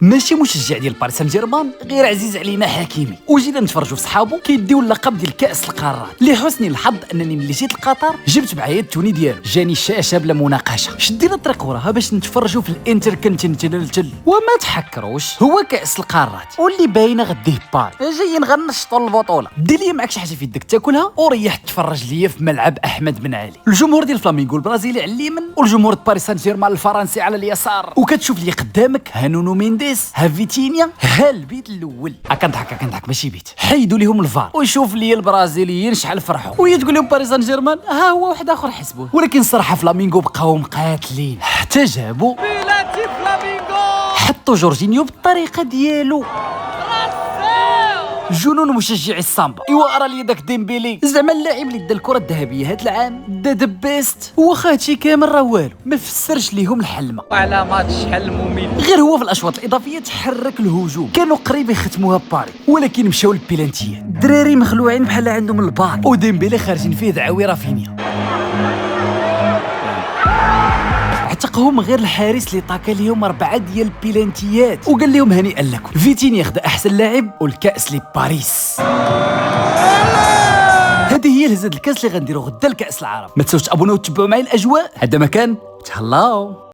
ماشي مشجع ديال باريس سان جيرمان، غير عزيز علينا حكيمي، وجينا نتفرجوا في صحابو كيديو اللقب ديال كاس القارات. لحسن الحظ انني ملي جيت لقطر جبت معايا التوني ديالو، جاني الشاشه بلا مناقشه. شدينا الطريق وراها باش نتفرجوا في الانتر كونتيننتال، وما تحكروش هو كاس القارات واللي باينه غديه باري. جايين غنشطوا البطوله. دير لي معاك شي حاجه في يدك تاكلها وريح تفرج ليا في ملعب احمد بن علي. الجمهور ديال فلامينغو البرازيلي على اليمين، والجمهور ديال باريس سان جيرمان الفرنسي على اليسار. وكتشوف لي قدامك ها نونو مينديس، ها فيتينيا، ها البيت الاول. كنضحك ماشي بيت. حيدوا ليهم الفار وشوف لي البرازيليين شحال فرحوا، وهي تقول لهم باريس سان جيرمان ها هو واحد اخر حسبوه. ولكن صراحه فلامينغو بقاو مقاتلين حتى جابوا بلاتي فلامينغو، حطوا جورجينيو بالطريقه ديالو. جنون مشجعي السامبا. ايوا راه لي داك ديمبيلي زعما اللاعب اللي دا الكره الذهبيه هاد العام، دا ذا بيست. واخا هادشي كامل راه والو، ما فسرش ليهم الحلمه. وعلى ماتش شحال ممل. غير هو في الاشواط الاضافيه تحرك الهجوم، كانوا قريب يختموها باري ولكن مشاو للبيلانتيات. الدراري مخلوعين بحال عندهم الباك، وديمبيلي خارجين فيه دعاوي رافينيا. عتقهم غير الحارس اللي طاكا ليهم 4 ديال البيلانتيات وقال لهم هنيئا لكم. فيتينيا خدا احسن لاعب والكاس لباريس. هذه هي الهزه الكاس اللي غنديرو غدا لكاس العرب. ما تنساوش تابوناو وتتبعوا معايا الاجواء. هذا مكان تهلاو.